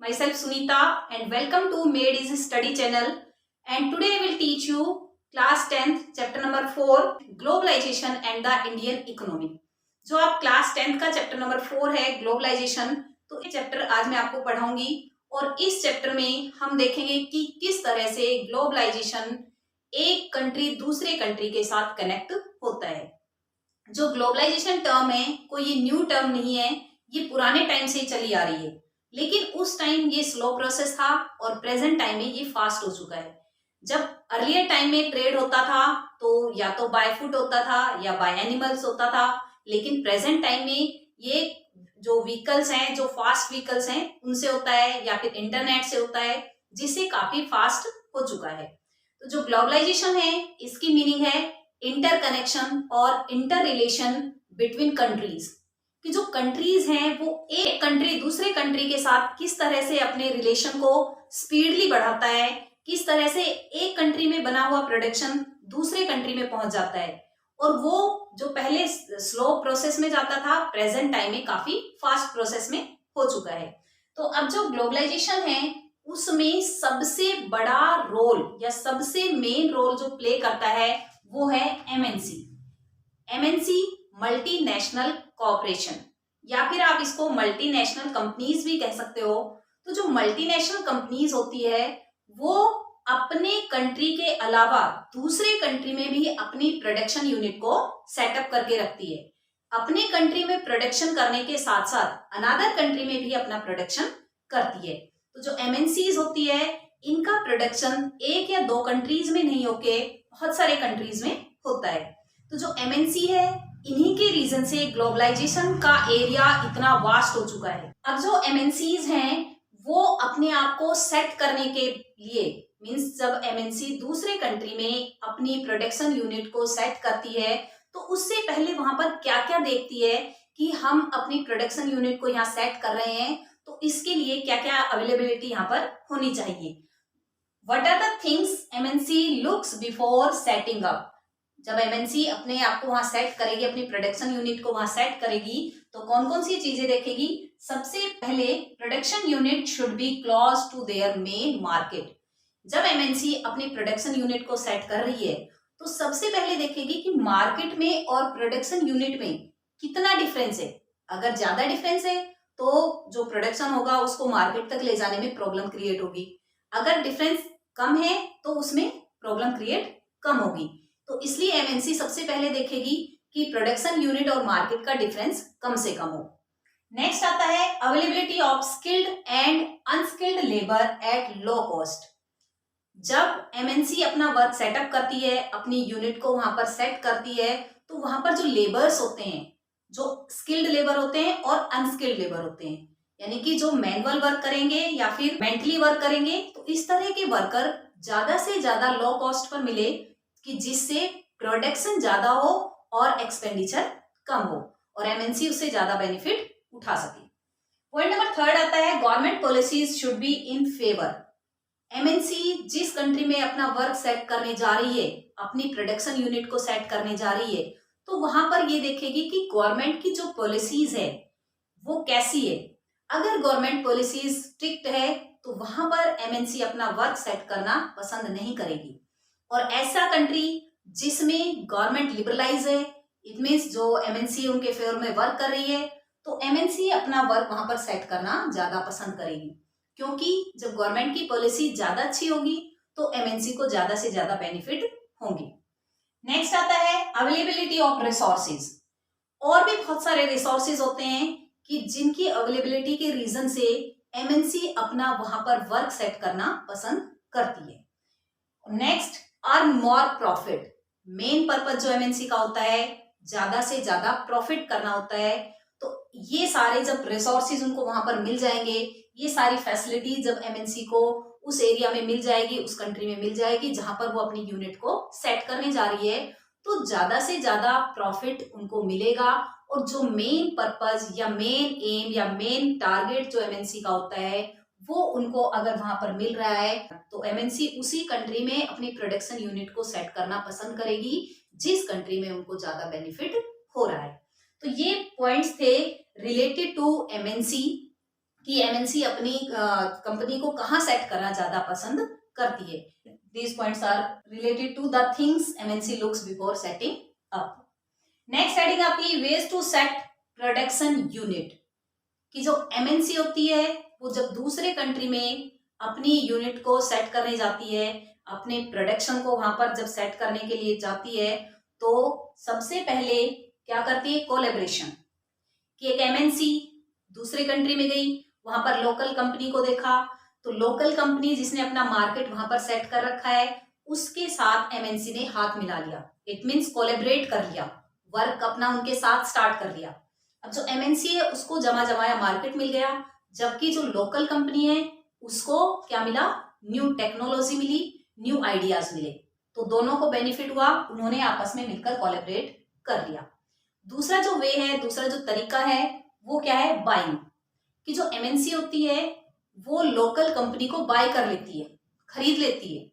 myself Sunita and welcome to Made Easy Study channel, and today I will teach you class 10th chapter number 4 globalization and the Indian economy। जो आप class 10th का chapter number 4 है globalisation, तो ये chapter आज मैं आपको पढ़ाऊंगी और इस चैप्टर में हम देखेंगे कि किस तरह से ग्लोबलाइजेशन एक कंट्री दूसरे कंट्री के साथ कनेक्ट होता है। जो ग्लोबलाइजेशन टर्म है कोई ये न्यू टर्म नहीं है, ये पुराने टाइम से चली आ रही है, लेकिन उस टाइम ये स्लो प्रोसेस था और प्रेजेंट टाइम में ये फास्ट हो चुका है। जब अर्लियर टाइम में ट्रेड होता था तो या तो बाय फुट होता था या बाय एनिमल्स होता था, लेकिन प्रेजेंट टाइम में ये जो व्हीकल्स हैं, जो फास्ट व्हीकल्स हैं, उनसे होता है या फिर इंटरनेट से होता है, जिससे काफी फास्ट हो चुका है। तो जो ग्लोबलाइजेशन है इसकी मीनिंग है इंटर कनेक्शन और इंटर रिलेशन बिटवीन कंट्रीज, कि जो कंट्रीज हैं वो एक कंट्री दूसरे कंट्री के साथ किस तरह से अपने रिलेशन को स्पीडली बढ़ाता है, किस तरह से एक कंट्री में बना हुआ प्रोडक्शन दूसरे कंट्री में पहुंच जाता है, और वो जो पहले स्लो प्रोसेस में जाता था प्रेजेंट टाइम में काफी फास्ट प्रोसेस में हो चुका है। तो अब जो ग्लोबलाइजेशन है उसमें सबसे बड़ा रोल या सबसे मेन रोल जो प्ले करता है वो है एमएनसी। एमएनसी मल्टीनेशनल कॉर्पोरेशन, या फिर आप इसको मल्टीनेशनल कंपनीज भी कह सकते हो। तो जो मल्टीनेशनल कंपनीज होती है वो अपने कंट्री के अलावा दूसरे कंट्री में भी अपनी प्रोडक्शन यूनिट को सेटअप करके रखती है। अपने कंट्री में प्रोडक्शन करने के साथ साथ अनदर कंट्री में भी अपना प्रोडक्शन करती है। तो जो एमएनसीज होती है इनका प्रोडक्शन एक या दो कंट्रीज में नहीं होके बहुत सारे कंट्रीज में होता है। तो जो एमएनसी है इन्हीं के रीजन से ग्लोबलाइजेशन का एरिया इतना वास्ट हो चुका है। अब जो एमएनसीज हैं वो अपने आप को सेट करने के लिए, मींस जब एमएनसी दूसरे कंट्री में अपनी प्रोडक्शन यूनिट को सेट करती है तो उससे पहले वहां पर क्या क्या देखती है कि हम अपनी प्रोडक्शन यूनिट को यहाँ सेट कर रहे हैं तो इसके लिए क्या क्या अवेलेबिलिटी यहाँ पर होनी चाहिए। What are the things MNC looks before setting up. जब एमएनसी अपने आप को वहां सेट करेगी, अपनी प्रोडक्शन यूनिट को वहां सेट करेगी, तो कौन कौन सी चीजें देखेगी। सबसे पहले production unit should be close to their main market. जब एमएनसी अपनी प्रोडक्शन यूनिट को सेट कर रही है तो सबसे पहले देखेगी कि मार्केट में और प्रोडक्शन यूनिट में कितना डिफरेंस है। अगर ज्यादा डिफरेंस है तो जो प्रोडक्शन होगा उसको मार्केट तक ले जाने में प्रॉब्लम क्रिएट होगी। अगर डिफरेंस कम है तो उसमें प्रॉब्लम क्रिएट कम होगी। तो इसलिए एमएनसी सबसे पहले देखेगी कि प्रोडक्शन यूनिट और मार्केट का डिफरेंस कम से कम हो। नेक्स्ट आता है availability of skilled and unskilled labour at low cost. जब एमएनसी अपना वर्क सेटअप करती है, अपनी यूनिट को वहां पर सेट करती है, तो वहां पर जो लेबर्स होते हैं, जो स्किल्ड लेबर होते हैं और अनस्किल्ड लेबर होते हैं, यानी कि जो मैनुअल वर्क करेंगे या फिर मेंटली वर्क करेंगे, तो इस तरह के वर्कर ज्यादा से ज्यादा लो कॉस्ट पर मिले कि जिससे प्रोडक्शन ज्यादा हो और एक्सपेंडिचर कम हो और एमएनसी उससे ज्यादा बेनिफिट उठा सके। पॉइंट नंबर 3 आता है government policies should be in favour. MNC जिस कंट्री में अपना वर्क सेट करने जा रही है, अपनी प्रोडक्शन यूनिट को सेट करने जा रही है, तो वहां पर ये देखेगी कि गवर्नमेंट की जो पॉलिसीज है वो कैसी है। अगर गवर्नमेंट पॉलिसीज स्ट्रिक्ट है तो वहां पर एमएनसी अपना वर्क सेट करना पसंद नहीं करेगी। और ऐसा कंट्री जिसमें गवर्नमेंट लिबरलाइज है, इट मीन्स जो एमएनसी उनके फेवर में वर्क कर रही है, तो एमएनसी अपना वर्क वहां पर सेट करना ज्यादा पसंद करेगी, क्योंकि जब गवर्नमेंट की पॉलिसी ज्यादा अच्छी होगी तो एमएनसी को ज्यादा से ज्यादा बेनिफिट होंगी। नेक्स्ट आता है अवेलेबिलिटी ऑफ रिसोर्सेज। और भी बहुत सारे रिसोर्सेज होते हैं कि जिनकी अवेलेबिलिटी के रीजन से एमएनसी अपना वहां पर वर्क सेट करना पसंद करती है। Next earn more profit. Main purpose जो एमएनसी का होता है ज्यादा से ज्यादा प्रॉफिट करना होता है। तो ये सारे जब रिसोर्सेज उनको वहां पर मिल जाएंगे, ये सारी फैसिलिटी जब एमएनसी को उस एरिया में मिल जाएगी, उस कंट्री में मिल जाएगी जहां पर वो अपनी यूनिट को सेट करने जा रही है, तो ज्यादा से ज्यादा प्रॉफिट उनको मिलेगा। और जो मेन पर्पज या मेन एम या मेन टारगेट जो एमएनसी का होता है वो उनको अगर वहां पर मिल रहा है तो एमएनसी उसी कंट्री में अपनी प्रोडक्शन यूनिट को सेट करना पसंद करेगी जिस कंट्री में उनको ज्यादा बेनिफिट हो रहा है। तो ये पॉइंट्स थे रिलेटेड टू एमएनसी कि एमएनसी अपनी कंपनी को कहाँ सेट करना ज्यादा पसंद करती है। These points are related to the things MNC looks before setting up. Next heading आती है ways to set production unit, कि जो एमएनसी होती है वो जब दूसरे कंट्री में अपनी यूनिट को सेट करने जाती है, अपने प्रोडक्शन को वहां पर जब सेट करने के लिए जाती है, तो सबसे पहले क्या करती है, कोलैबोरेशन। कि एक एमएनसी दूसरे कंट्री में गई, वहां पर लोकल कंपनी को देखा, तो लोकल कंपनी जिसने अपना मार्केट वहां पर सेट कर रखा है उसके साथ एमएनसी ने हाथ मिला लिया। इट मीन्स कोलैबोरेट कर लिया, वर्क अपना उनके साथ स्टार्ट कर लिया। अब जो एमएनसी है उसको जमा जमाया मार्केट मिल गया, जबकि जो लोकल कंपनी है उसको क्या मिला, न्यू टेक्नोलॉजी मिली, न्यू आइडियाज मिले। तो दोनों को बेनिफिट हुआ, उन्होंने आपस में मिलकर कोलैबोरेट कर लिया। दूसरा जो वे है, दूसरा जो तरीका है वो क्या है, बाइंग। कि जो एमएनसी होती है वो लोकल कंपनी को बाय कर लेती है, खरीद लेती है।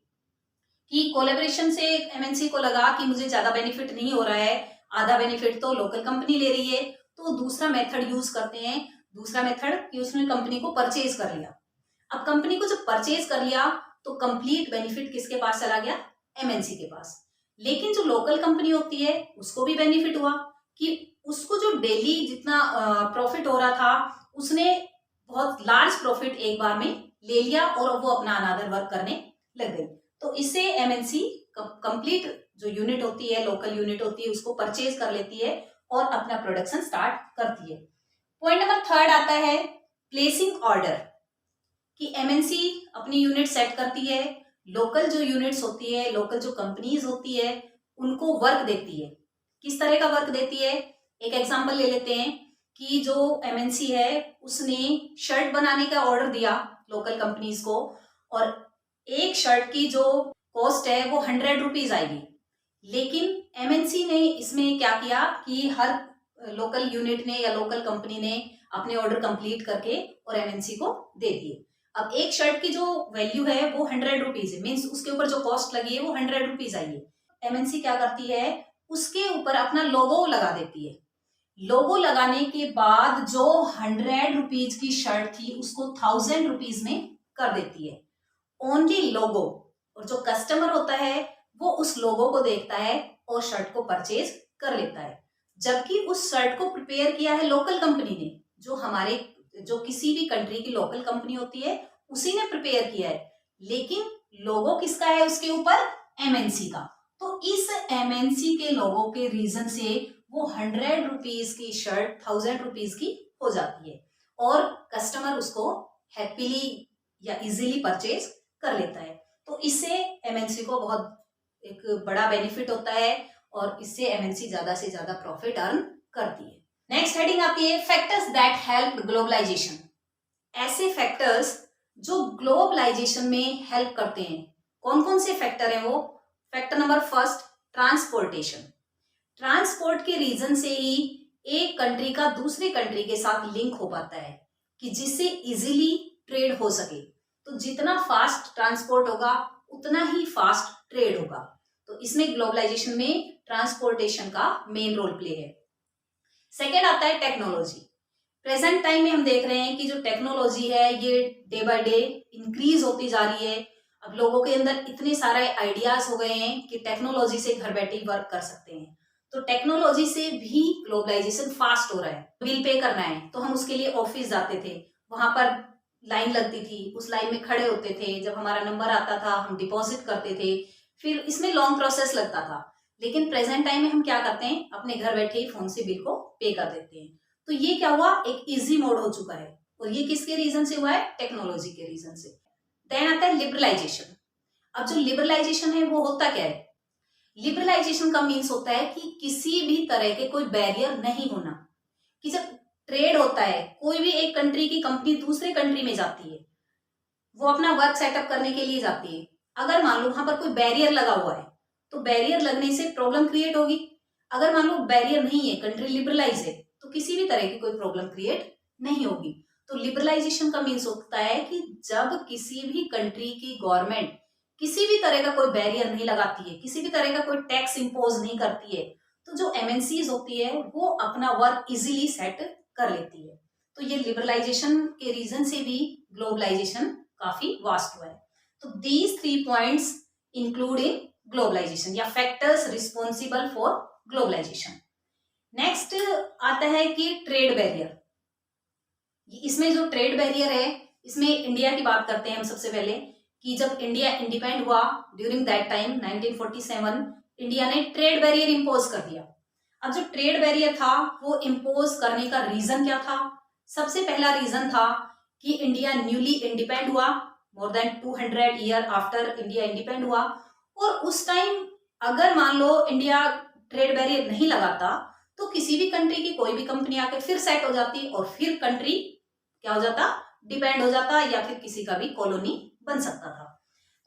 कि कोलैबोरेशन से एमएनसी को लगा कि मुझे ज्यादा बेनिफिट नहीं हो रहा है, आधा बेनिफिट तो लोकल कंपनी ले रही है, तो दूसरा मेथड यूज करते हैं। दूसरा मेथड कि उसने कंपनी को परचेज कर लिया। अब कंपनी को जब परचेज कर लिया तो कंप्लीट बेनिफिट किसके पास चला गया, एमएनसी के पास। लेकिन जो लोकल कंपनी होती है उसको भी बेनिफिट हुआ कि उसको जो डेली जितना प्रॉफिट हो रहा था उसने बहुत लार्ज प्रॉफिट एक बार में ले लिया और वो अपना अनादर वर्क करने लग गई। तो इससे एमएनसी कंप्लीट जो यूनिट होती है, लोकल यूनिट होती है, उसको परचेज कर लेती है और अपना प्रोडक्शन स्टार्ट करती है। पॉइंट नंबर थर्ड आता है प्लेसिंग ऑर्डर। कि एमएनसी अपनी यूनिट सेट करती है, लोकल जो यूनिट्स होती है, लोकल जो कंपनीज होती है उनको वर्क देती है। किस तरह का वर्क देती है, एक एग्जांपल ले लेते हैं कि जो एमएनसी है उसने शर्ट बनाने का ऑर्डर दिया लोकल कंपनीज को, और एक शर्ट की जो कॉस्ट है वो 100 रुपीज आएगी। लेकिन एमएनसी ने इसमें क्या किया कि हर लोकल यूनिट ने या लोकल कंपनी ने अपने ऑर्डर कंप्लीट करके और एमएनसी को दे दिए। अब एक शर्ट की जो वैल्यू है वो 100 रुपीज है, मीन्स उसके ऊपर जो कॉस्ट लगी है वो 100 रुपीज आई है। एमएनसी क्या करती है, उसके ऊपर अपना लोगो लगा देती है। लोगो लगाने के बाद जो 100 रुपीज की शर्ट थी उसको 1000 रुपीज में कर देती है, ओनली लोगो। और जो कस्टमर होता है वो उस लोगो को देखता है और शर्ट को परचेज कर लेता है। जबकि उस शर्ट को प्रिपेयर किया है लोकल कंपनी ने, जो किसी भी कंट्री की लोकल कंपनी होती है उसी ने प्रिपेयर किया है, लेकिन लोगो किसका है उसके ऊपर, एमएनसी का। तो इस एमएनसी के लोगो के रीजन से वो 100 रुपीज की शर्ट 1000 रुपीज की हो जाती है और कस्टमर उसको हैप्पीली या इजीली परचेज कर लेता है। तो इससे एमएनसी को बहुत एक बड़ा बेनिफिट होता है और इससे एमएनसी ज्यादा से ज्यादा प्रॉफिट अर्न करती है। नेक्स्ट हेडिंग आती है फैक्टर्स दैट हेल्प ग्लोबलाइजेशन। ऐसे फैक्टर्स जो ग्लोबलाइजेशन में हेल्प करते हैं, कौन कौन से फैक्टर हैं वो। Factor number first, transportation. Transport के रीजन से ही एक कंट्री का दूसरे कंट्री के साथ लिंक हो पाता है कि जिससे इजीली ट्रेड हो सके। तो जितना फास्ट ट्रांसपोर्ट होगा उतना ही फास्ट ट्रेड होगा। तो इसमें ग्लोबलाइजेशन में ट्रांसपोर्टेशन का मेन रोल प्ले है। सेकेंड आता है टेक्नोलॉजी। प्रेजेंट टाइम में हम देख रहे हैं कि जो टेक्नोलॉजी है ये डे बाय डे इंक्रीज होती जा रही है। अब लोगों के अंदर इतने सारे आइडियाज हो गए हैं कि टेक्नोलॉजी से घर बैठे ही वर्क कर सकते हैं। तो टेक्नोलॉजी से भी ग्लोबलाइजेशन फास्ट हो रहा है। बिल पे करना है तो हम उसके लिए ऑफिस जाते थे, वहां पर लाइन लगती थी, उस लाइन में खड़े होते थे, जब हमारा नंबर आता था हम डिपॉजिट करते थे, फिर इसमें लॉन्ग प्रोसेस लगता था। लेकिन प्रेजेंट टाइम में हम क्या करते हैं, अपने घर बैठे ही फोन से बिल को पे कर देते हैं। तो ये क्या हुआ, एक इजी मोड हो चुका है। और ये किसके रीजन से हुआ है, टेक्नोलॉजी के रीजन से। देन आता है लिबरलाइजेशन। अब जो लिबरलाइजेशन है वो होता क्या है, लिबरलाइजेशन का मीन्स होता है कि किसी भी तरह के कोई बैरियर नहीं होना। कि जब ट्रेड होता है, कोई भी एक कंट्री की कंपनी दूसरे कंट्री में जाती है, वो अपना वर्क सेटअप करने के लिए जाती है। अगर मान लो वहां पर कोई बैरियर लगा हुआ है तो बैरियर लगने से प्रॉब्लम क्रिएट होगी। अगर मान लो बैरियर नहीं है, कंट्री लिबरलाइज है, तो किसी भी तरह की कोई प्रॉब्लम क्रिएट नहीं होगी। तो लिबरलाइजेशन का मीन्स होता है कि जब किसी भी कंट्री की गवर्नमेंट किसी भी तरह का कोई बैरियर नहीं लगाती है, किसी भी तरह का कोई टैक्स इंपोज नहीं करती है, तो जो एमएनसीज होती है वो अपना वर्क इजीली सेट कर लेती है। तो ये लिबरलाइजेशन के रीजन से भी ग्लोबलाइजेशन काफी वास्ट हुआ है। तो these 3 points include in globalization या factors responsible for globalization. Next आता है कि ट्रेड बैरियर। इसमें जो ट्रेड बैरियर है, इसमें इंडिया की बात करते हैं हम सबसे पहले कि जब इंडिया इंडिपेंडेंट हुआ ड्यूरिंग दैट टाइम 1947 इंडिया ने ट्रेड बैरियर इंपोज कर दिया। अब जो ट्रेड बैरियर था वो इंपोज करने का रीजन क्या था? सबसे पहला रीजन था कि इंडिया न्यूली इंडिपेंडेंट हुआ, more than 200 year after India independent हुआ, और उस टाइम अगर मान लो इंडिया ट्रेड बैरियर नहीं लगाता तो किसी भी कंट्री की कोई भी कंपनी आके फिर सेट हो जाती और फिर कंट्री क्या हो जाता? डिपेंड हो जाता या फिर किसी का भी कॉलोनी बन सकता था।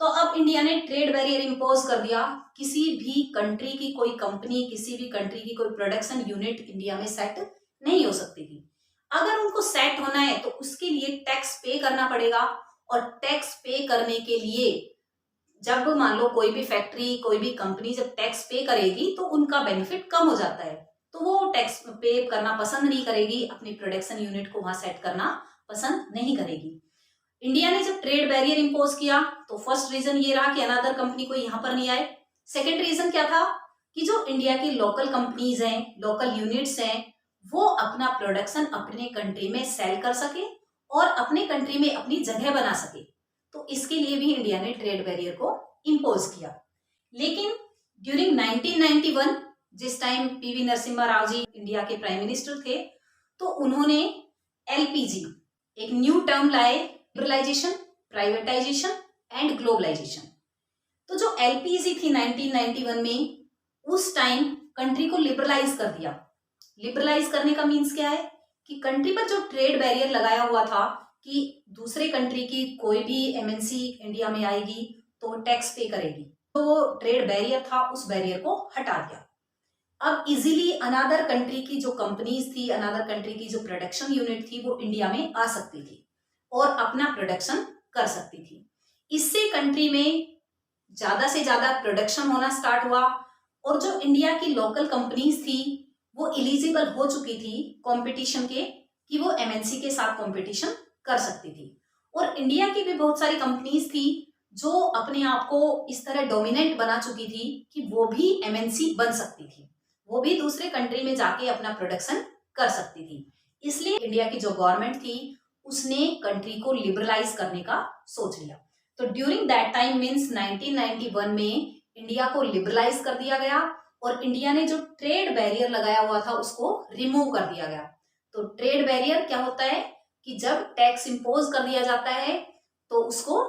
तो अब इंडिया ने ट्रेड बैरियर इंपोज कर दिया, किसी भी कंट्री की कोई कंपनी, किसी भी कंट्री की कोई प्रोडक्शन यूनिट इंडिया में सेट नहीं हो सकती थी। अगर उनको सेट होना है तो उसके लिए टैक्स पे करना पड़ेगा, और टैक्स पे करने के लिए जब मान लो कोई भी फैक्ट्री, कोई भी कंपनी जब टैक्स पे करेगी तो उनका बेनिफिट कम हो जाता है, तो वो टैक्स पे करना पसंद नहीं करेगी, अपनी प्रोडक्शन यूनिट को वहां सेट करना पसंद नहीं करेगी। इंडिया ने जब ट्रेड बैरियर इंपोज किया तो फर्स्ट रीजन ये रहा कि अनदर कंपनी को यहाँ पर नहीं आए। सेकेंड रीजन क्या था कि जो इंडिया की लोकल कंपनीज हैं, लोकल यूनिट्स हैं, वो अपना प्रोडक्शन अपने कंट्री में सेल कर सके और अपने कंट्री में अपनी जगह बना सके। तो इसके लिए भी इंडिया ने ट्रेड बैरियर को इंपोज किया। लेकिन ड्यूरिंग 1991 जिस time PV Narasimha Rao ji India के प्राइम मिनिस्टर थे, तो उन्होंने एलपीजी एक न्यू टर्म लाए, लिबरलाइजेशन, प्राइवेटाइजेशन एंड ग्लोबलाइजेशन। तो जो एलपीजी थी 1991 में, उस टाइम कंट्री को लिबरलाइज कर दिया। लिबरलाइज करने का मीन्स क्या है कि कंट्री पर जो ट्रेड बैरियर लगाया हुआ था कि दूसरे कंट्री की कोई भी एमएनसी इंडिया में आएगी तो टैक्स पे करेगी, तो ट्रेड बैरियर था उस बैरियर को हटा दिया। अब इजीली अनदर कंट्री की जो कंपनीज थी, अनदर कंट्री की जो प्रोडक्शन यूनिट थी, वो इंडिया में आ सकती थी और अपना प्रोडक्शन कर सकती थी। इससे कंट्री में ज्यादा से ज्यादा प्रोडक्शन होना स्टार्ट हुआ, और जो इंडिया की लोकल कंपनीज थी वो एलिजिबल हो चुकी थी कंपटीशन के, कि वो एमएनसी के साथ कंपटीशन कर सकती थी। और इंडिया की भी बहुत सारी कंपनीज थी जो अपने आप को इस तरह डोमिनेंट बना चुकी थी कि वो भी एमएनसी बन सकती थी, वो भी दूसरे कंट्री में जाके अपना प्रोडक्शन कर सकती थी। इसलिए इंडिया की जो गवर्नमेंट थी उसने कंट्री को लिबरलाइज करने का सोच लिया। तो ड्यूरिंग दैट टाइम मीन्स 1991 में इंडिया को लिबरलाइज कर दिया गया, और इंडिया ने जो ट्रेड बैरियर लगाया हुआ था उसको रिमूव कर दिया गया। तो ट्रेड बैरियर क्या होता है कि जब टैक्स इंपोज कर दिया जाता है तो उसको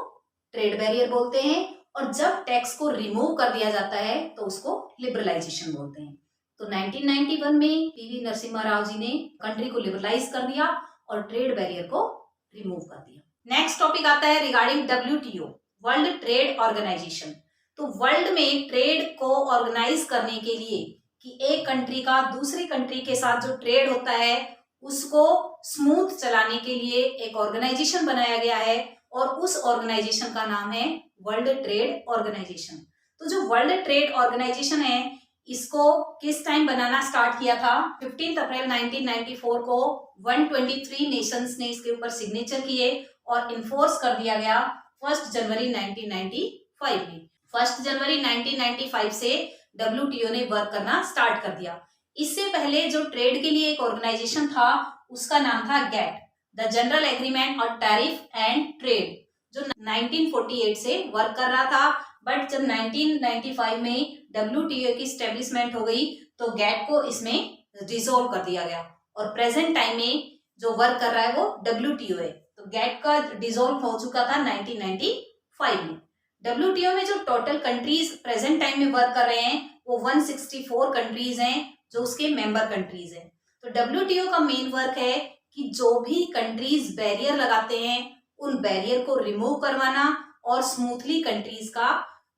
ट्रेड बैरियर बोलते हैं, और जब टैक्स को रिमूव कर दिया जाता है तो उसको लिबरलाइजेशन बोलते हैं। तो 1991 में पीवी नरसिम्हा राव जी ने कंट्री को लिबरलाइज कर दिया और ट्रेड बैरियर को रिमूव कर दिया। नेक्स्ट टॉपिक आता है regarding WTO, World Trade Organization. तो वर्ल्ड में ट्रेड को ऑर्गेनाइज करने के लिए कि एक कंट्री का दूसरी कंट्री के साथ जो ट्रेड होता है उसको स्मूथ चलाने के लिए एक ऑर्गेनाइजेशन बनाया गया है, और उस ऑर्गेनाइजेशन का नाम है वर्ल्ड ट्रेड ऑर्गेनाइजेशन। तो जो वर्ल्ड ट्रेड ऑर्गेनाइजेशन है इसको किस टाइम बनाना स्टार्ट किया था? 15 अप्रैल 1994 को 123 नेशंस ने इसके ऊपर सिग्नेचर किए और इन्फोर्स कर दिया गया 1 जनवरी 1995 में। 1 जनवरी 1995 से डब्ल्यूटीओ ने वर्क करना स्टार्ट कर दिया। इससे पहले जो ट्रेड के लिए एक ऑर्गेनाइजेशन था उसका नाम था GATT, the General Agreement on Tariff and Trade, जो 1948 से वर्क कर रहा था। बट जब 1995 में डब्ल्यूटीओ की स्टेब्लिशमेंट हो गई तो गैट को इसमें डिसॉल्व कर दिया गया, और प्रेजेंट टाइम में जो वर्क कर रहा है वो डब्ल्यूटीओ है। तो गैट का डिसॉल्व हो चुका था 1995 में। डब्ल्यूटीओ में जो टोटल कंट्रीज प्रेजेंट टाइम में वर्क कर रहे हैं वो 164 कंट्रीज हैं जो उसके मेंबर कंट्रीज हैं। तो डब्ल्यूटीओ का मेन वर्क है कि जो भी कंट्रीज बैरियर लगाते हैं उन बैरियर को रिमूव करवाना और स्मूथली कंट्रीज का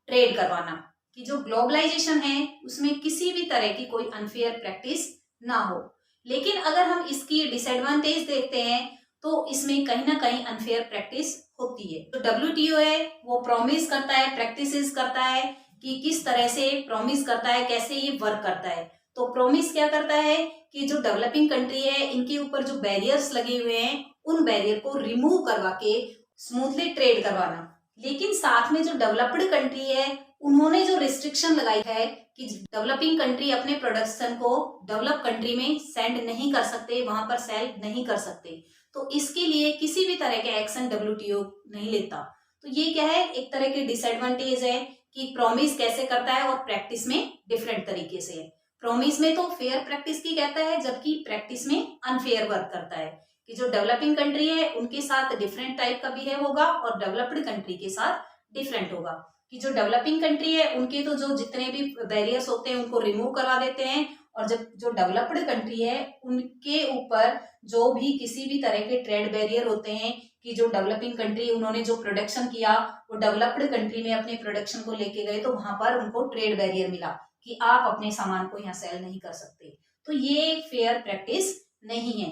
ट्रेड करवाना, कि जो ग्लोबलाइजेशन है उसमें किसी भी तरह की कोई अनफेयर प्रैक्टिस ना हो। लेकिन अगर हम इसकी डिसएडवांटेज देखते हैं तो इसमें कहीं ना कहीं अनफेयर प्रैक्टिस होती है। तो डब्ल्यूटीओ है वो प्रॉमिस करता है, प्रैक्टिसेस करता है कि किस तरह से प्रॉमिस करता है, कैसे ये वर्क करता है। तो प्रॉमिस क्या करता है कि जो डेवलपिंग कंट्री है इनके ऊपर जो बैरियर्स लगे हुए हैं उन बैरियर को रिमूव करवा के स्मूथली ट्रेड करवाना। लेकिन साथ में जो डेवलप्ड कंट्री है उन्होंने जो रिस्ट्रिक्शन लगाई है कि डेवलपिंग कंट्री अपने प्रोडक्शन को डेवलप कंट्री में सेंड नहीं कर सकते, वहां पर सेल नहीं कर सकते। तो इसके लिए किसी भी तरह के एक्शन डब्ल्यूटीओ नहीं लेता। तो ये क्या है, एक तरह की डिसएडवांटेज है कि प्रॉमिस कैसे करता है और प्रैक्टिस में डिफरेंट तरीके से है। प्रॉमिस में तो फेयर प्रैक्टिस की कहता है, जबकि प्रैक्टिस में अनफेयर वर्क करता है कि जो डेवलपिंग कंट्री है उनके साथ डिफरेंट टाइप का बिहेव होगा और डेवलप्ड कंट्री के साथ डिफरेंट होगा। कि जो डेवलपिंग कंट्री है उनके तो जो जितने भी बैरियर्स होते हैं उनको रिमूव करवा देते हैं, और जब जो डेवलप्ड कंट्री है उनके ऊपर जो भी किसी भी तरह के ट्रेड बैरियर होते हैं कि जो डेवलपिंग कंट्री उन्होंने जो प्रोडक्शन किया वो डेवलप्ड कंट्री में अपने प्रोडक्शन को लेके गए, तो वहां पर उनको ट्रेड बैरियर मिला कि आप अपने सामान को यहाँ सेल नहीं कर सकते। तो ये फेयर प्रैक्टिस नहीं है,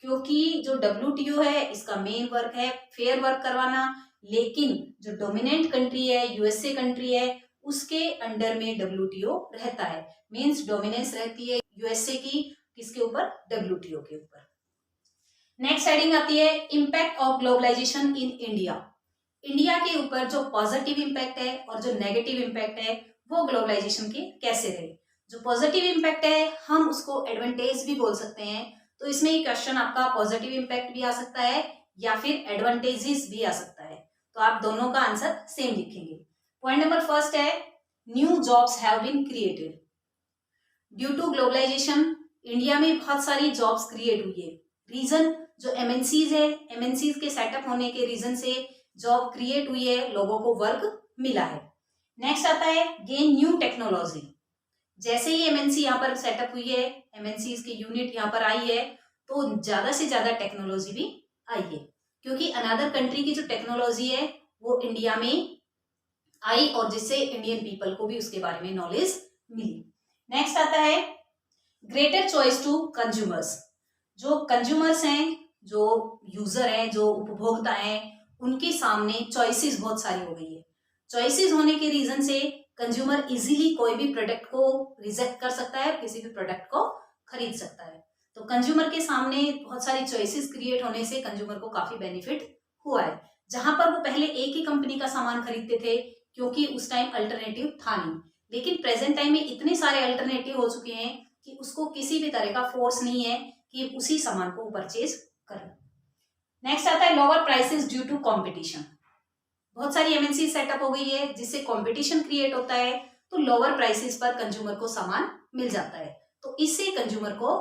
क्योंकि जो WTO है इसका मेन वर्क है फेयर वर्क करवाना, लेकिन जो डोमिनेंट कंट्री है USA कंट्री है उसके अंडर में WTO रहता है। मींस डोमिनेंस रहती है USA की किसके ऊपर, WTO के ऊपर। नेक्स्ट हेडिंग आती है impact of globalisation in India. India के ऊपर जो पॉजिटिव इम्पैक्ट है और जो नेगेटिव इम्पैक्ट है वो ग्लोबलाइजेशन के कैसे रहे। जो पॉजिटिव इम्पैक्ट है हम उसको एडवांटेज भी बोल सकते हैं, तो इसमें ये क्वेश्चन आपका पॉजिटिव इम्पैक्ट भी आ सकता है या फिर एडवांटेजेस भी आ सकता है, तो आप दोनों का आंसर सेम लिखेंगे। पॉइंट नंबर फर्स्ट है new jobs have been created due to globalization. India में बहुत सारी जॉब्स क्रिएट हुई है। रीजन जो एमएनसीज है, एमएनसीज के सेटअप होने के रीजन से जॉब क्रिएट हुई है, लोगों को वर्क मिला है। नेक्स्ट आता है गेन न्यू टेक्नोलॉजी। जैसे ही एमएनसी यहाँ पर सेटअप हुई है, एमएनसीज की यूनिट यहाँ पर आई है, तो ज्यादा से ज्यादा टेक्नोलॉजी भी आई है, क्योंकि अनदर कंट्री की जो टेक्नोलॉजी है वो इंडिया में आई और जिससे इंडियन पीपल को भी उसके बारे में नॉलेज मिली। नेक्स्ट आता है ग्रेटर चॉइस टू कंज्यूमर्स। जो कंज्यूमर्स हैं, जो यूजर हैं, जो उपभोक्ता हैं, उनके सामने चॉइसेस बहुत सारी हो गई है। चॉइसेस होने के रीजन से कंज्यूमर इजीली कोई भी प्रोडक्ट को रिजेक्ट कर सकता है, किसी भी प्रोडक्ट को खरीद सकता है। तो कंज्यूमर के सामने बहुत सारी चॉइसेस क्रिएट होने से कंज्यूमर को काफी बेनिफिट हुआ है। जहां पर वो पहले एक ही कंपनी का सामान खरीदते थे क्योंकि उस टाइम अल्टरनेटिव था नहीं, लेकिन प्रेजेंट टाइम में इतने सारे अल्टरनेटिव हो चुके हैं कि उसको किसी भी तरह का फोर्स नहीं है कि उसी सामान को परचेज करें। नेक्स्ट आता है lower prices due to competition. बहुत सारी एमएनसी सेटअप हो गई है जिससे कंपटीशन क्रिएट होता है, तो लोअर प्राइसेस पर कंज्यूमर को सामान मिल जाता है, तो इससे कंज्यूमर को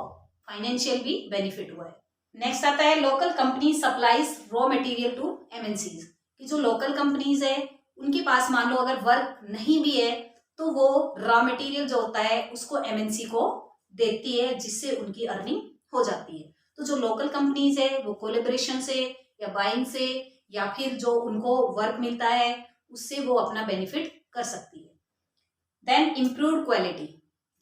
फाइनेंशियल भी बेनिफिट हुआ है। नेक्स्ट आता है local company supplies raw material to MNCs. कि जो लोकल कंपनीज है उनके पास मान लो अगर वर्क नहीं भी है तो वो रॉ मटेरियल जो होता है उसको एमएनसी को देती है, जिससे उनकी अर्निंग हो जाती है। तो जो लोकल कंपनीज है वो कोलेबोरेशन से या बाइंग से या फिर जो उनको वर्क मिलता है उससे वो अपना बेनिफिट कर सकती है। Then improved quality.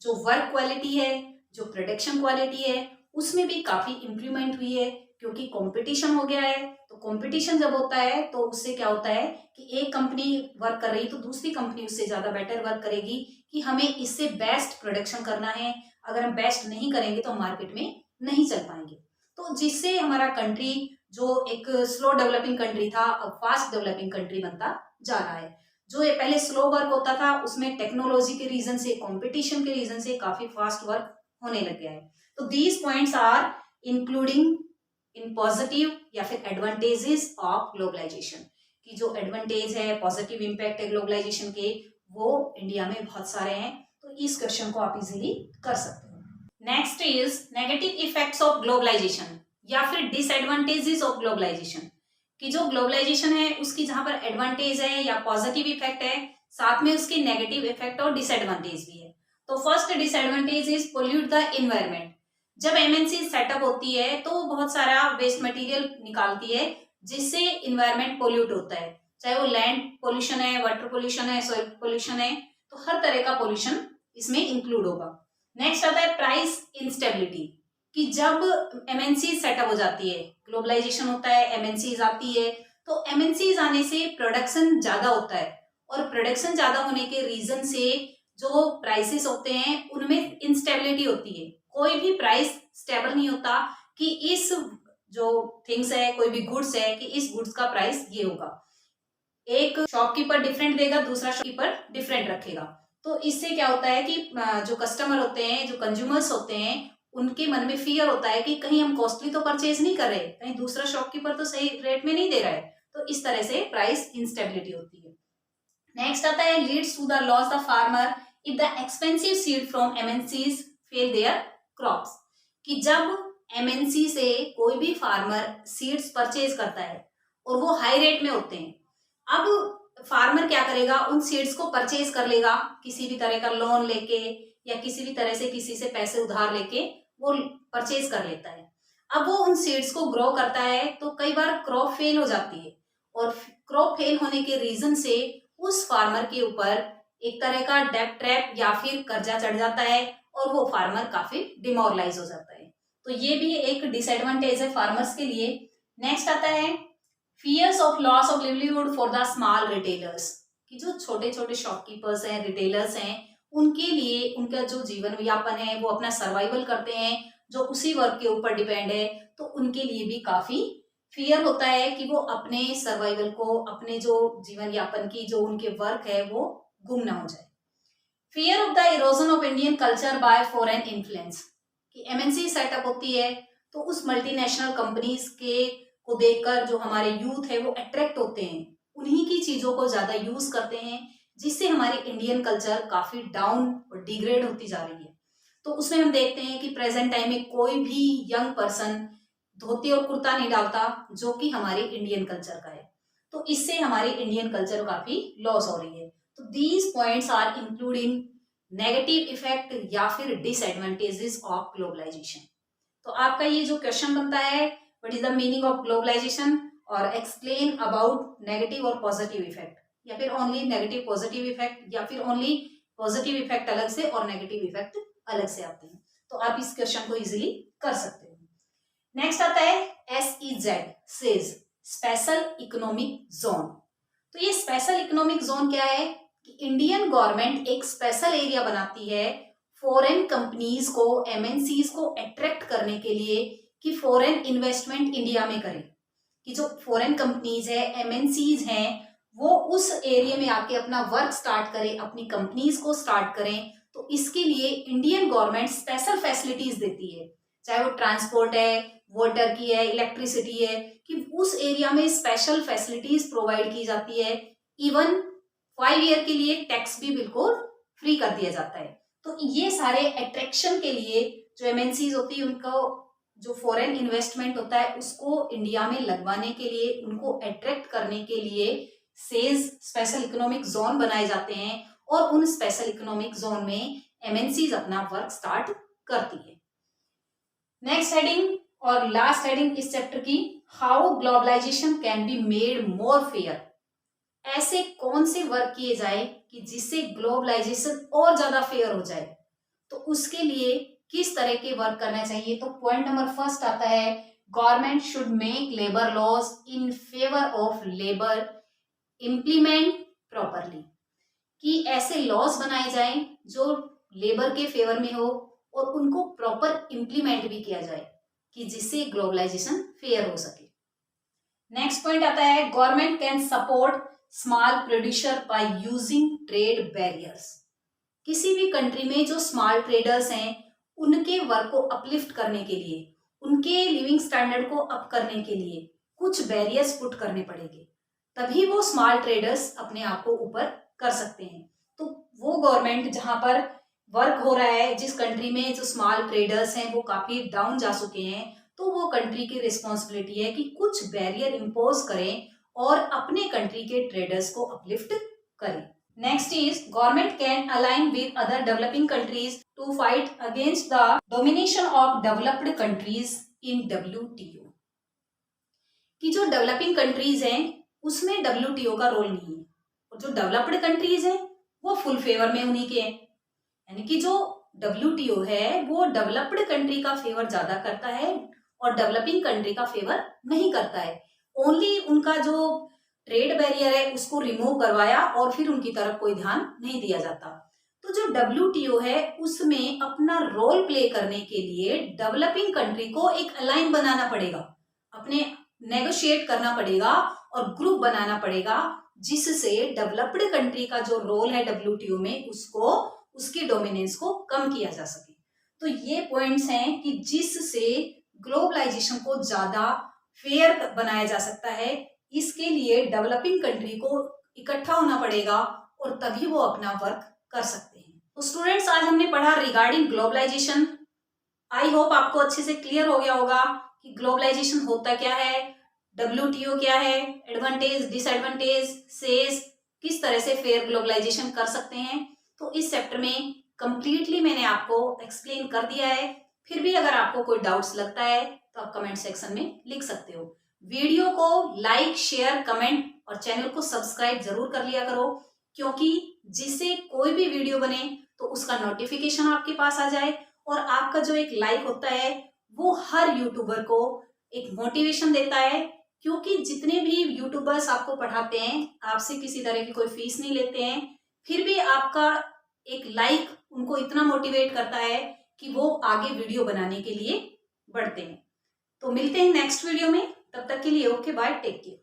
जो वर्क क्वालिटी है, जो प्रोडक्शन क्वालिटी है, उसमें भी काफी इम्प्रूवमेंट हुई है, क्योंकि कंपटीशन हो गया है। तो कंपटीशन जब होता है तो उससे क्या होता है कि एक कंपनी वर्क कर रही तो दूसरी कंपनी उससे ज्यादा बेटर वर्क करेगी कि हमें इससे बेस्ट प्रोडक्शन करना है। अगर हम बेस्ट नहीं करेंगे तो मार्केट में नहीं चल पाएंगे। तो जिससे हमारा कंट्री जो एक स्लो डेवलपिंग कंट्री था अब फास्ट डेवलपिंग कंट्री बनता जा रहा है। जो ये पहले स्लो वर्क होता था उसमें टेक्नोलॉजी के रीजन से, कंपटीशन के रीजन से काफी फास्ट वर्क होने लग गया है। तो these points are including in positive या फिर एडवांटेजेस ऑफ ग्लोबलाइजेशन। की जो एडवांटेज है, पॉजिटिव इम्पैक्ट है ग्लोबलाइजेशन के, वो इंडिया में बहुत सारे हैं। तो इस क्वेश्चन को आप इजीली कर सकते हो। Next is negative effects of globalization या फिर डिसएडवांटेजेस ऑफ ग्लोबलाइजेशन। कि जो ग्लोबलाइजेशन है उसकी जहां पर एडवांटेज है या पॉजिटिव इफेक्ट है, साथ में उसके नेगेटिव इफेक्ट और डिसएडवांटेज भी है। तो first disadvantage is pollute the environment. जब एमएनसी सेटअप होती है तो बहुत सारा वेस्ट मटेरियल निकालती है जिससे इन्वायरमेंट पोल्यूट होता है, चाहे वो लैंड पोल्यूशन है, वाटर पोल्यूशन है, सॉइल पोल्यूशन है, तो हर तरह का पोल्यूशन इसमें इंक्लूड होगा। नेक्स्ट आता है प्राइस इंस्टेबिलिटी। कि जब एमएनसी सेटअप हो जाती है, ग्लोबलाइजेशन होता है, एमएनसीज आती है, तो एमएनसीज आने से प्रोडक्शन ज्यादा होता है और प्रोडक्शन ज्यादा होने के रीजन से जो प्राइसेस होते हैं उनमें इंस्टेबिलिटी होती है, कोई भी प्राइस स्टेबल नहीं होता कि इस जो थिंग्स है, कोई भी गुड्स है, कि इस गुड्स का प्राइस ये होगा। एक शॉपकीपर डिफरेंट देगा, दूसरा शॉपकीपर डिफरेंट रखेगा। तो इससे क्या होता है कि जो कस्टमर होते हैं, जो कंज्यूमर्स होते हैं, उनके मन में फियर होता है कि कहीं हम कॉस्टली तो परचेज नहीं कर रहे, कहीं दूसरा शॉपकीपर तो सही रेट में नहीं दे रहा है। तो इस तरह से प्राइस इंस्टेबिलिटी होती है। नेक्स्ट आता है leads to the loss the farmer if the expensive seed from MNCs fail their crops. कि जब एमएनसी से कोई भी फार्मर सीड्स परचेज करता है और वो हाई रेट में होते हैं, अब फार्मर क्या करेगा, उन सीड्स को परचेज कर लेगा, किसी भी तरह का लोन लेके या किसी भी तरह से किसी से पैसे उधार लेके वो परचेज कर लेता है। अब वो उन सीड्स को ग्रो करता है तो कई बार क्रॉप फेल हो जाती है, और क्रॉप फेल होने के रीजन से उस फार्मर के ऊपर एक तरह का डेब्ट ट्रैप या फिर कर्जा चढ़ जाता है और वो फार्मर काफी डिमोरलाइज हो जाता है। तो ये भी एक डिसएडवांटेज है फार्मर्स के लिए। नेक्स्ट आता है fears of loss of livelihood for the small retailers. कि जो छोटे छोटे शॉपकीपर्स हैं, रिटेलर्स हैं, उनके लिए उनका जो जीवन यापन है, वो अपना सर्वाइवल करते हैं, जो उसी वर्क के ऊपर डिपेंड है, तो उनके लिए भी काफी फियर होता है कि वो अपने सर्वाइवल को, अपने जो जीवन यापन की जो उनके वर्क है, वो गुम ना हो जाए। Fear of the erosion of Indian culture by foreign influence. कि एमएनसी सेटअप होती है तो उस मल्टीनेशनल कंपनीज के को देखकर जो हमारे यूथ है वो अट्रैक्ट होते हैं, उन्हीं की चीजों को ज्यादा यूज करते हैं, जिससे हमारी इंडियन कल्चर काफी डाउन और डिग्रेड होती जा रही है। तो उसमें हम देखते हैं कि प्रेजेंट टाइम में कोई भी यंग पर्सन धोती और कुर्ता नहीं डालता, जो कि हमारे इंडियन कल्चर का है। तो इससे हमारी इंडियन कल्चर काफी लॉस हो रही है। तो these points are including negative effect या फिर डिसएडवांटेजेस ऑफ ग्लोबलाइजेशन। तो आपका ये जो क्वेश्चन बनता है, what is the meaning of globalization, और एक्सप्लेन अबाउट नेगेटिव और पॉजिटिव इफेक्ट, या फिर ओनली नेगेटिव पॉजिटिव इफेक्ट, या फिर ओनली पॉजिटिव इफेक्ट अलग से और नेगेटिव इफेक्ट अलग से आते हैं। तो आप इस क्वेश्चन को इजीली कर सकते हो। नेक्स्ट आता है SEZ says special economic zone. तो ये स्पेशल इकोनॉमिक जोन क्या है कि इंडियन गवर्नमेंट एक स्पेशल एरिया बनाती है फॉरेन कंपनीज को, एमएनसीज को अट्रैक्ट करने के लिए कि फॉरेन इन्वेस्टमेंट इंडिया में करें। कि जो फॉरेन कंपनीज है, एमएनसीज हैं, वो उस एरिया में आके अपना वर्क स्टार्ट करें, अपनी कंपनीज को स्टार्ट करें। तो इसके लिए इंडियन गवर्नमेंट स्पेशल फैसिलिटीज देती है, चाहे वो ट्रांसपोर्ट है, वाटर की है, इलेक्ट्रिसिटी है, कि उस एरिया में स्पेशल फैसिलिटीज प्रोवाइड की जाती है। इवन 5 ईयर के लिए टैक्स भी बिल्कुल फ्री कर दिया जाता है। तो ये सारे अट्रैक्शन के लिए जो एमएनसीज होती है, उनको जो फॉरेन इन्वेस्टमेंट होता है उसको इंडिया में लगवाने के लिए, उनको अट्रैक्ट करने के लिए सेज स्पेशल इकोनॉमिक जोन बनाए जाते हैं, और उन स्पेशल इकोनॉमिक जोन में एमएनसीज अपना वर्क स्टार्ट करती है। नेक्स्ट हेडिंग और लास्ट हेडिंग इस चैप्टर की, how globalization can be made more fair. ऐसे कौन से वर्क किए जाए कि जिससे ग्लोबलाइजेशन और ज्यादा फेयर हो जाए, तो उसके लिए किस तरह के वर्क करना चाहिए। तो पॉइंट नंबर फर्स्ट आता है, government should make labour laws in favour of labour implement properly. कि ऐसे लॉज बनाए जाएं जो लेबर के फेवर में हो और उनको प्रॉपर इम्प्लीमेंट भी किया जाए, कि जिससे ग्लोबलाइजेशन फेयर हो सके। नेक्स्ट पॉइंट आता है, government can support small producer by using trade barriers. किसी भी कंट्री में जो स्मॉल ट्रेडर्स हैं, उनके वर्क को अपलिफ्ट करने के लिए, उनके लिविंग स्टैंडर्ड को अप करने के लिए कुछ बैरियर्स पुट करने पड़ेंगे, तभी वो स्मॉल ट्रेडर्स अपने आप को ऊपर कर सकते हैं। तो वो गवर्नमेंट जहां पर वर्क हो रहा है, जिस कंट्री में जो स्मॉल ट्रेडर्स हैं वो काफी डाउन जा चुके हैं, तो वो कंट्री की रिस्पॉन्सिबिलिटी है कि कुछ बैरियर इम्पोज करें और अपने कंट्री के ट्रेडर्स को अपलिफ्ट करें। Next is government can align with other developing countries to fight against the domination of developed countries in WTO। कि जो डेवलपिंग कंट्रीज हैं उसमें WTO का रोल नहीं है, और जो डेवलप्ड कंट्रीज हैं वो फुल फेवर में उन्हीं के हैं। यानी कि जो WTO है वो डेवलप्ड कंट्री का फेवर ज्यादा करता है और डेवलपिंग कंट्री का फेवर नहीं करता है। ओनली उनका जो ट्रेड बैरियर है उसको रिमूव करवाया और फिर उनकी तरफ कोई ध्यान नहीं दिया जाता। तो जो WTO है उसमें अपना रोल प्ले करने के लिए डेवलपिंग कंट्री को एक अलाइन बनाना पड़ेगा, अपने नेगोशिएट करना पड़ेगा और ग्रुप बनाना पड़ेगा, जिससे डेवलप्ड कंट्री का जो रोल है WTO में उसको, उसकी डोमिनेंस को कम किया जा सके। तो ये पॉइंट्स हैं कि जिससे ग्लोबलाइजेशन को ज्यादा फेयर बनाया जा सकता है। इसके लिए डेवलपिंग कंट्री को इकट्ठा होना पड़ेगा और तभी वो अपना वर्क कर सकते हैं। तो स्टूडेंट्स, आज हमने पढ़ा रिगार्डिंग ग्लोबलाइजेशन। आई होप आपको अच्छे से क्लियर हो गया होगा कि ग्लोबलाइजेशन होता क्या है, WTO क्या है, एडवांटेज डिसएडवांटेज, सेज, किस तरह से फेयर ग्लोबलाइजेशन कर सकते हैं। तो इस चैप्टर में कंप्लीटली मैंने आपको एक्सप्लेन कर दिया है। फिर भी अगर आपको कोई डाउट्स लगता है तो आप कमेंट सेक्शन में लिख सकते हो। वीडियो को लाइक, शेयर, कमेंट और चैनल को सब्सक्राइब जरूर कर लिया करो, क्योंकि जिससे कोई भी वीडियो बने तो उसका नोटिफिकेशन आपके पास आ जाए और आपका जो एक लाइक होता है वो हर यूट्यूबर को एक मोटिवेशन देता है। क्योंकि जितने भी यूट्यूबर्स आपको पढ़ाते हैं आपसे किसी तरह की कोई फीस नहीं लेते हैं, फिर भी आपका एक लाइक उनको इतना मोटिवेट करता है कि वो आगे वीडियो बनाने के लिए बढ़ते हैं। तो मिलते हैं नेक्स्ट वीडियो में, तब तक के लिए ओके बाय, टेक केयर।